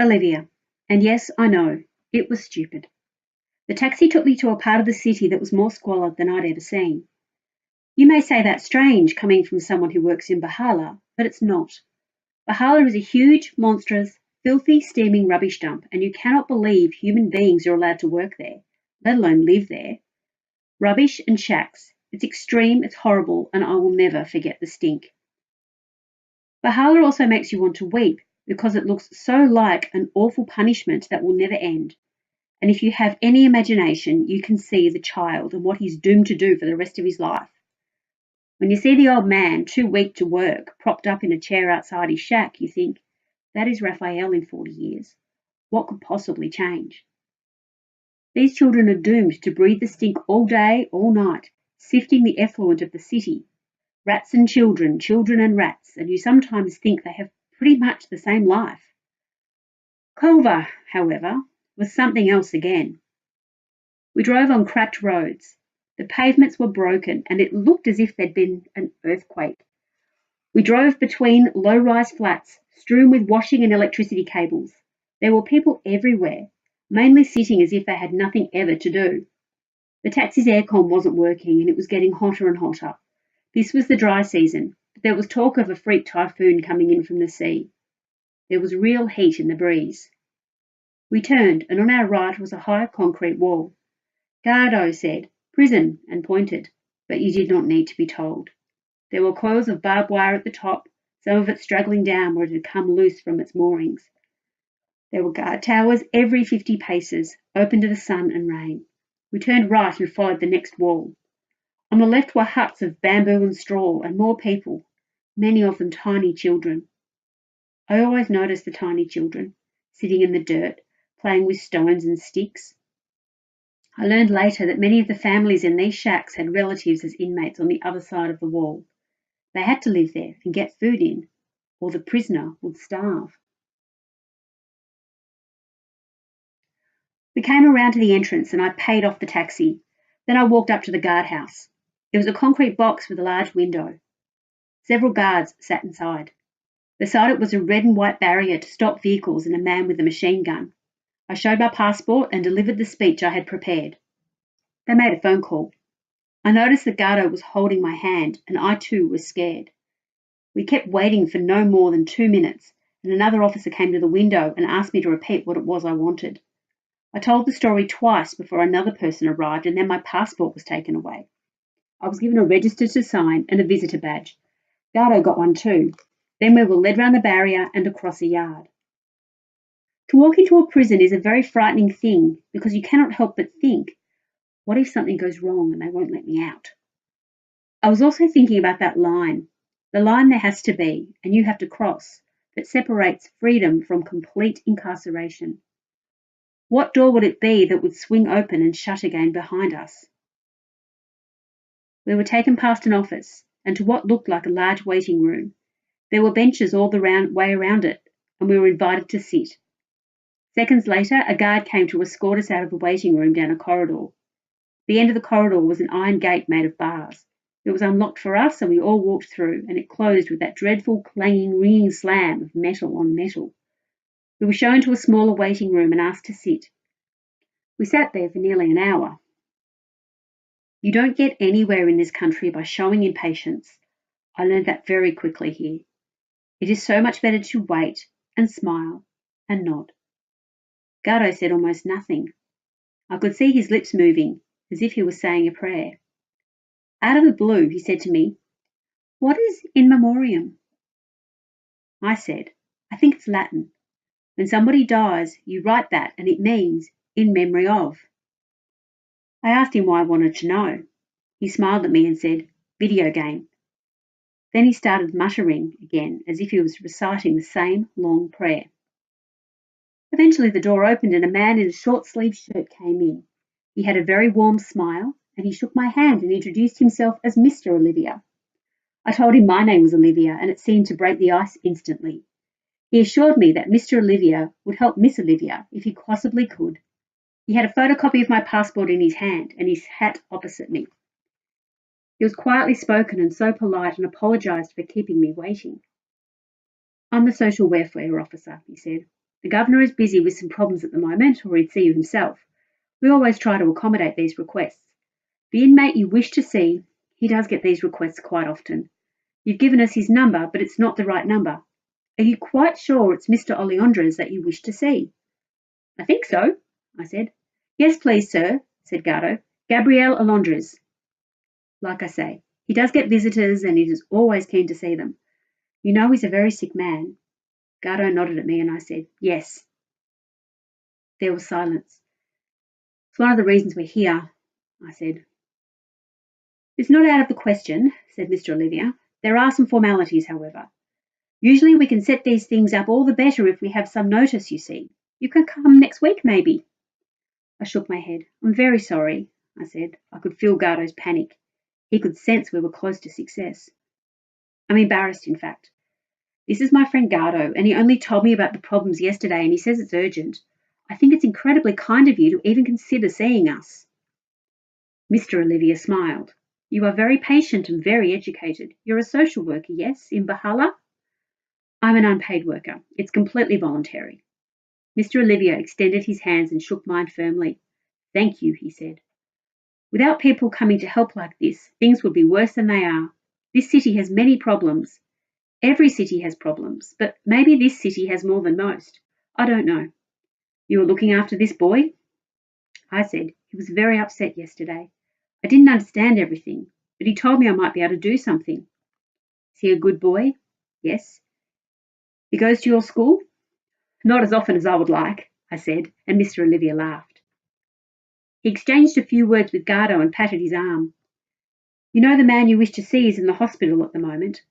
Olivia. And yes, I know, it was stupid. The taxi took me to a part of the city that was more squalid than I'd ever seen. You may say that's strange coming from someone who works in Bahala, but it's not. Bahala is a huge, monstrous, filthy, steaming rubbish dump, and you cannot believe human beings are allowed to work there, let alone live there. Rubbish and shacks. It's extreme, it's horrible, and I will never forget the stink. Bahala also makes you want to weep because it looks so like an awful punishment that will never end. And if you have any imagination, you can see the child and what he's doomed to do for the rest of his life. When you see the old man, too weak to work, propped up in a chair outside his shack, you think, that is Raphael in 40 years. What could possibly change? These children are doomed to breathe the stink all day, all night, sifting the effluent of the city. Rats and children, children and rats, and you sometimes think they have pretty much the same life. Culver, however, was something else again. We drove on cracked roads. The pavements were broken, and it looked as if there'd been an earthquake. We drove between low-rise flats, strewn with washing and electricity cables. There were people everywhere, mainly sitting as if they had nothing ever to do. The taxi's aircon wasn't working, and it was getting hotter and hotter. This was the dry season, but there was talk of a freak typhoon coming in from the sea. There was real heat in the breeze. We turned, and on our right was a high concrete wall. Gardo said, "Prison," and pointed, but you did not need to be told. There were coils of barbed wire at the top, some of it straggling down where it had come loose from its moorings. There were guard towers every 50 paces, open to the sun and rain. We turned right and followed the next wall. On the left were huts of bamboo and straw, and more people, many of them tiny children. I always noticed the tiny children, sitting in the dirt, playing with stones and sticks. I learned later that many of the families in these shacks had relatives as inmates on the other side of the wall. They had to live there and get food in, or the prisoner would starve. We came around to the entrance and I paid off the taxi. Then I walked up to the guardhouse. It was a concrete box with a large window. Several guards sat inside. Beside it was a red and white barrier to stop vehicles and a man with a machine gun. I showed my passport and delivered the speech I had prepared. They made a phone call. I noticed that Gardo was holding my hand, and I too was scared. We kept waiting for no more than 2 minutes, and another officer came to the window and asked me to repeat what it was I wanted. I told the story twice before another person arrived, and then my passport was taken away. I was given a register to sign and a visitor badge. Gardo got one too. Then we were led round the barrier and across a yard. To walk into a prison is a very frightening thing because you cannot help but think, what if something goes wrong and they won't let me out? I was also thinking about that line, the line there has to be, and you have to cross, that separates freedom from complete incarceration. What door would it be that would swing open and shut again behind us? We were taken past an office and to what looked like a large waiting room. There were benches all the way around it, and we were invited to sit. Seconds later, a guard came to escort us out of the waiting room down a corridor. The end of the corridor was an iron gate made of bars. It was unlocked for us, and we all walked through, and it closed with that dreadful clanging, ringing slam of metal on metal. We were shown to a smaller waiting room and asked to sit. We sat there for nearly an hour. You don't get anywhere in this country by showing impatience. I learned that very quickly here. It is so much better to wait and smile and nod. Gardo said almost nothing. I could see his lips moving, as if he was saying a prayer. Out of the blue, he said to me, "What is in memoriam?" I said, "I think it's Latin. When somebody dies, you write that and it means in memory of." I asked him why I wanted to know. He smiled at me and said, "Video game." Then he started muttering again, as if he was reciting the same long prayer. Eventually the door opened and a man in a short-sleeved shirt came in. He had a very warm smile, and he shook my hand and introduced himself as Mr. Olivia. I told him my name was Olivia, and it seemed to break the ice instantly. He assured me that Mr. Olivia would help Miss Olivia if he possibly could. He had a photocopy of my passport in his hand and his hat opposite me. He was quietly spoken and so polite and apologised for keeping me waiting. "I'm the social welfare officer," he said. The governor is busy with some problems at the moment, or he'd see you himself. We always try to accommodate these requests. The inmate you wish to see, he does get these requests quite often. You've given us his number, but it's not the right number. Are you quite sure it's Mr. Oleandres that you wish to see? I think so, I said. Yes, please, sir, said Gardo. Gabriel Alondres. Like I say, he does get visitors and he is always keen to see them. You know he's a very sick man. Gardo nodded at me and I said, yes. There was silence. It's one of the reasons we're here, I said. It's not out of the question, said Mr. Olivia. There are some formalities, however. Usually we can set these things up all the better if we have some notice, you see. You can come next week, maybe. I shook my head. I'm very sorry, I said. I could feel Gardo's panic. He could sense we were close to success. I'm embarrassed, in fact. This is my friend Gardo, and he only told me about the problems yesterday, and he says it's urgent. I think it's incredibly kind of you to even consider seeing us. Mr. Olivia smiled. You are very patient and very educated. You're a social worker, yes, in Bahala? I'm an unpaid worker. It's completely voluntary. Mr. Olivia extended his hands and shook mine firmly. Thank you, he said. Without people coming to help like this, things would be worse than they are. This city has many problems. Every city has problems, but maybe this city has more than most. I don't know. You were looking after this boy? I said. He was very upset yesterday. I didn't understand everything, but he told me I might be able to do something. Is he a good boy? Yes. He goes to your school? Not as often as I would like, I said, and Mr. Olivia laughed. He exchanged a few words with Gardo and patted his arm. You know the man you wish to see is in the hospital at the moment.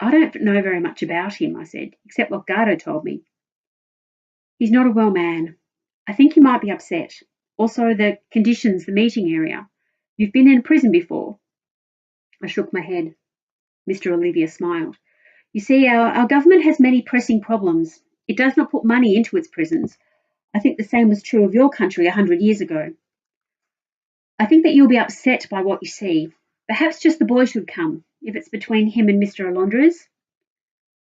I don't know very much about him, I said, except what Gardo told me. He's not a well man. I think he might be upset. Also, the conditions, the meeting area. You've been in prison before. I shook my head. Mr. Olivia smiled. You see, our government has many pressing problems. It does not put money into its prisons. I think the same was true of your country 100 years ago. I think that you'll be upset by what you see. Perhaps just the boy should come, if it's between him and Mr. Alondres.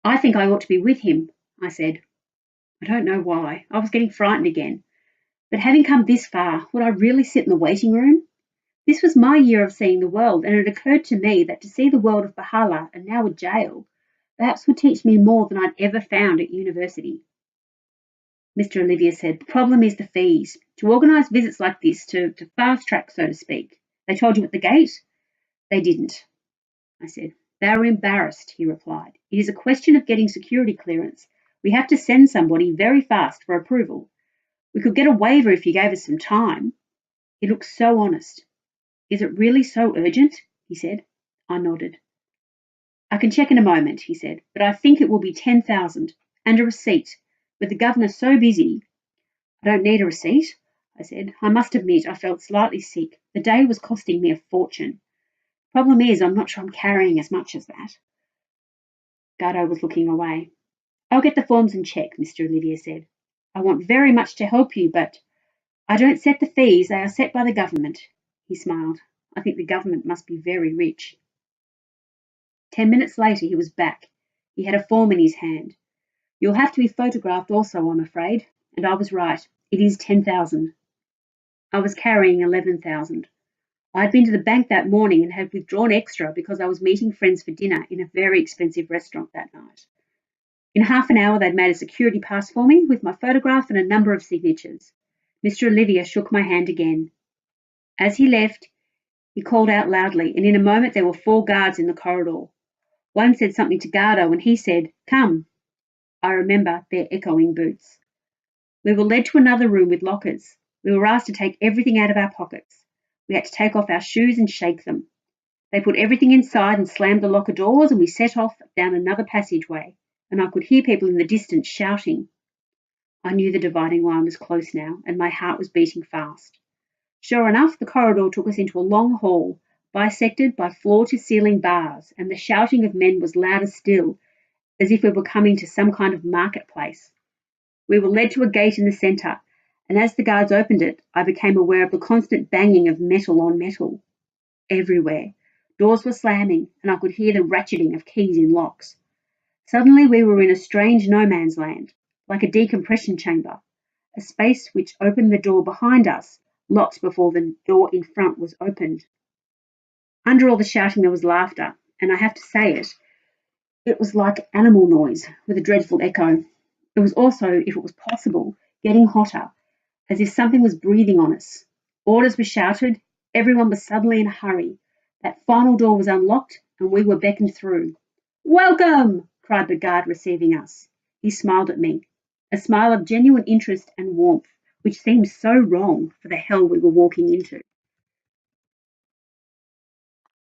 I think I ought to be with him, I said. I don't know why. I was getting frightened again. But having come this far, would I really sit in the waiting room? This was my year of seeing the world, and it occurred to me that to see the world of Bahala and now a jail, perhaps would teach me more than I'd ever found at university. Mr. Olivia said, the problem is the fees. To organise visits like this, to fast track, so to speak. They told you at the gate? They didn't, I said. They were embarrassed, he replied. It is a question of getting security clearance. We have to send somebody very fast for approval. We could get a waiver if you gave us some time. He looked so honest. Is it really so urgent? He said. I nodded. I can check in a moment, he said, but I think it will be 10,000 and a receipt. With the governor so busy. I don't need a receipt, I said. I must admit I felt slightly sick. The day was costing me a fortune. Problem is, I'm not sure I'm carrying as much as that. Gardo was looking away. I'll get the forms and check, Mr. Olivia said. I want very much to help you, but I don't set the fees. They are set by the government. He smiled. I think the government must be very rich. 10 minutes later, he was back. He had a form in his hand. You'll have to be photographed also, I'm afraid. And I was right. It is 10,000. I was carrying 11,000. I had been to the bank that morning and had withdrawn extra because I was meeting friends for dinner in a very expensive restaurant that night. In half an hour, they'd made a security pass for me with my photograph and a number of signatures. Mr. Olivia shook my hand again. As he left, he called out loudly, and in a moment there were 4 guards in the corridor. One said something to Gardo, and he said, Come. I remember their echoing boots. We were led to another room with lockers. We were asked to take everything out of our pockets. We had to take off our shoes and shake them. They put everything inside and slammed the locker doors, and we set off down another passageway, and I could hear people in the distance shouting. I knew the dividing line was close now, and my heart was beating fast. Sure enough, the corridor took us into a long hall, bisected by floor-to-ceiling bars, and the shouting of men was louder still, as if we were coming to some kind of marketplace. We were led to a gate in the centre, and as the guards opened it, I became aware of the constant banging of metal on metal. Everywhere. Doors were slamming, and I could hear the ratcheting of keys in locks. Suddenly we were in a strange no-man's land. like a decompression chamber, a space which opened the door behind us, locked before the door in front was opened. Under all the shouting there was laughter, and I have to say it was like animal noise with a dreadful echo. It was also, if it was possible, getting hotter, as if something was breathing on us. Orders were shouted, everyone was suddenly in a hurry. That final door was unlocked, and we were beckoned through. "Welcome!" cried the guard receiving us. He smiled at me, a smile of genuine interest and warmth, which seemed so wrong for the hell we were walking into.